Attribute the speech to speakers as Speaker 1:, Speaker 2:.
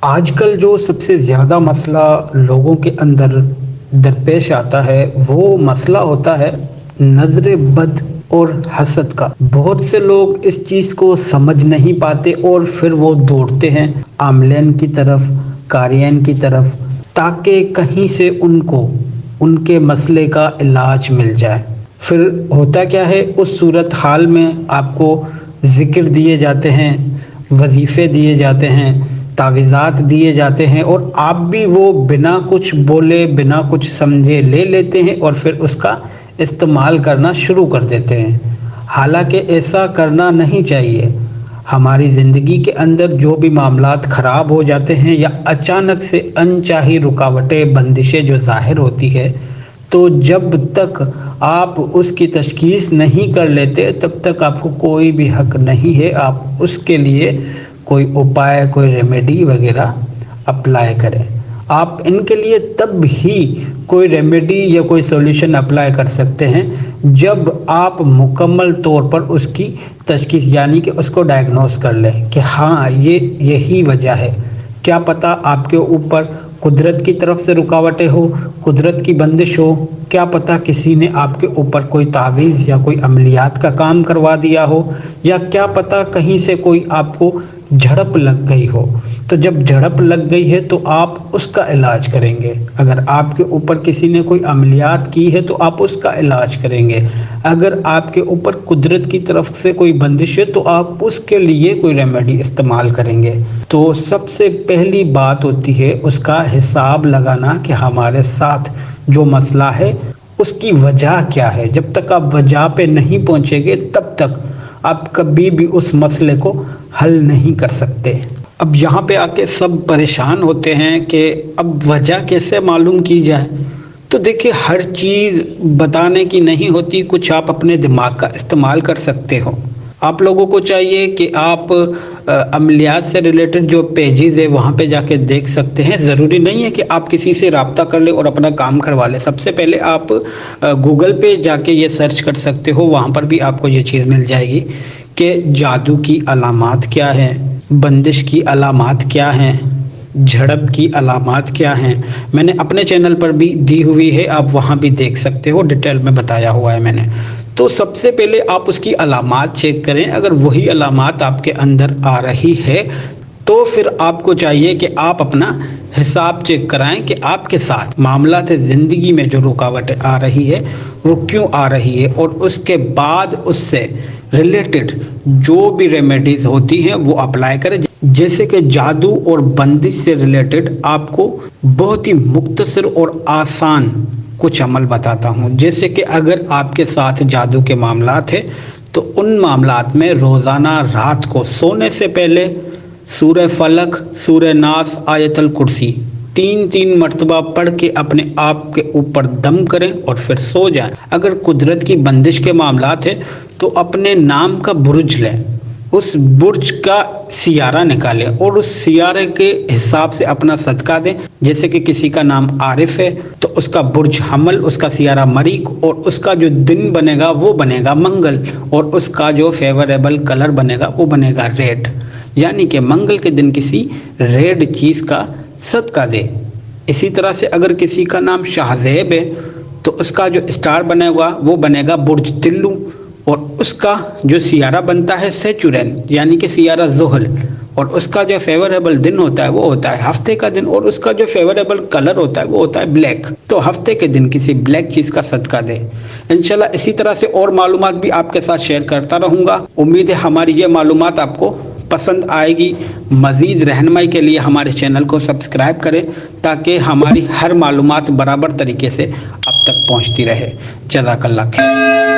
Speaker 1: آج کل جو سب سے زیادہ مسئلہ لوگوں کے اندر درپیش آتا ہے وہ مسئلہ ہوتا ہے نظر بد اور حسد کا۔ بہت سے لوگ اس چیز کو سمجھ نہیں پاتے اور پھر وہ دوڑتے ہیں عاملین کی طرف، قارئین کی طرف، تاکہ کہیں سے ان کو ان کے مسئلے کا علاج مل جائے۔ پھر ہوتا کیا ہے، اس صورت حال میں آپ کو ذکر دیے جاتے ہیں، وظیفے دیے جاتے ہیں، تعویذات دیے جاتے ہیں، اور آپ بھی وہ بنا کچھ بولے بنا کچھ سمجھے لے لیتے ہیں اور پھر اس کا استعمال کرنا شروع کر دیتے ہیں۔ حالانکہ ایسا کرنا نہیں چاہیے۔ ہماری زندگی کے اندر جو بھی معاملات خراب ہو جاتے ہیں یا اچانک سے انچاہی رکاوٹیں، بندشیں جو ظاہر ہوتی ہے، تو جب تک آپ اس کی تشخیص نہیں کر لیتے تب تک آپ کو کوئی بھی حق نہیں ہے آپ اس کے لیے کوئی اپائے، کوئی ریمیڈی وغیرہ اپلائی کریں۔ آپ ان کے لیے تب ہی کوئی ریمیڈی یا کوئی سولوشن اپلائی کر سکتے ہیں جب آپ مکمل طور پر اس کی تشخیص یعنی کہ اس کو ڈائگنوز کر لیں کہ ہاں یہی وجہ ہے۔ کیا پتہ آپ کے اوپر قدرت کی طرف سے رکاوٹیں ہو، قدرت کی بندش ہو، کیا پتہ کسی نے آپ کے اوپر کوئی تعویذ یا کوئی عملیات کا کام کروا دیا ہو، یا کیا پتہ کہیں سے کوئی آپ کو جھڑپ لگ گئی ہو۔ تو جب جھڑپ لگ گئی ہے تو آپ اس کا علاج کریں گے۔ اگر آپ کے اوپر کسی نے کوئی عملیات کی ہے تو آپ اس کا علاج کریں گے۔ اگر آپ کے اوپر قدرت کی طرف سے کوئی بندش ہے تو آپ اس کے لیے کوئی ریمیڈی استعمال کریں گے۔ تو سب سے پہلی بات ہوتی ہے اس کا حساب لگانا کہ ہمارے ساتھ جو مسئلہ ہے اس کی وجہ کیا ہے۔ جب تک آپ وجہ پہ نہیں پہنچیں گے تب تک آپ کبھی بھی اس مسئلے کو حل نہیں کر سکتے۔ اب یہاں پہ آ کے سب پریشان ہوتے ہیں کہ اب وجہ کیسے معلوم کی جائے۔ تو دیکھیں، ہر چیز بتانے کی نہیں ہوتی، کچھ آپ اپنے دماغ کا استعمال کر سکتے ہو۔ آپ لوگوں کو چاہیے کہ آپ عملیات سے ریلیٹڈ جو پیجز ہے وہاں پہ جا کے دیکھ سکتے ہیں۔ ضروری نہیں ہے کہ آپ کسی سے رابطہ کر لیں اور اپنا کام کروا لیں۔ سب سے پہلے آپ گوگل پہ جا کے یہ سرچ کر سکتے ہو، وہاں پر بھی آپ کو یہ چیز مل جائے گی کہ جادو کی علامات کیا ہیں، بندش کی علامات کیا ہیں، جھڑپ کی علامات کیا ہیں۔ میں نے اپنے چینل پر بھی دی ہوئی ہے، آپ وہاں بھی دیکھ سکتے ہو، ڈیٹیل میں بتایا ہوا ہے میں نے۔ تو سب سے پہلے آپ اس کی علامات چیک کریں۔ اگر وہی علامات آپ کے اندر آ رہی ہے تو پھر آپ کو چاہیے کہ آپ اپنا حساب چیک کرائیں کہ آپ کے ساتھ معاملات زندگی میں جو رکاوٹیں آ رہی ہے وہ کیوں آ رہی ہے، اور اس کے بعد اس سے ریلیٹڈ جو بھی ریمیڈیز ہوتی ہیں وہ اپلائی کریں۔ جیسے کہ جادو اور بندش سے ریلیٹڈ آپ کو بہت ہی مختصر اور آسان کچھ عمل بتاتا ہوں۔ جیسے کہ اگر آپ کے ساتھ جادو کے معاملات ہیں تو ان معاملات میں روزانہ رات کو سونے سے پہلے سورہ فلق، سورہ ناس، آیت الکرسی 3 مرتبہ پڑھ کے اپنے آپ کے اوپر دم کریں اور پھر سو جائیں۔ اگر قدرت کی بندش کے معاملات ہیں تو اپنے نام کا برج لیں، اس برج کا سیارہ نکالیں اور اس سیارے کے حساب سے اپنا صدقہ دیں۔ جیسے کہ کسی کا نام عارف ہے تو اس کا برج حمل، اس کا سیارہ مریخ، اور اس کا جو دن بنے گا وہ بنے گا منگل، اور اس کا جو فیوریبل کلر بنے گا وہ بنے گا ریڈ، یعنی کہ منگل کے دن کسی ریڈ چیز کا صدقہ دے۔ اسی طرح سے اگر کسی کا نام شاہزیب ہے تو اس کا جو اسٹار بنے گا وہ بنے گا برج تلو، اور اس کا جو سیارہ بنتا ہے سیچورن یعنی کہ سیارہ زحل، اور اس کا جو فیوریبل دن ہوتا ہے وہ ہوتا ہے ہفتے کا دن، اور اس کا جو فیوریبل کلر ہوتا ہے وہ ہوتا ہے بلیک۔ تو ہفتے کے دن کسی بلیک چیز کا صدقہ دے۔ انشاءاللہ اسی طرح سے اور معلومات بھی آپ کے ساتھ شیئر کرتا رہوں گا۔ امید ہے ہماری یہ معلومات آپ کو پسند آئے گی۔ مزید رہنمائی کے لیے ہمارے چینل کو سبسکرائب کریں تاکہ ہماری ہر معلومات برابر طریقے سے آپ تک پہنچتی رہے۔ جزاک اللہ خیر۔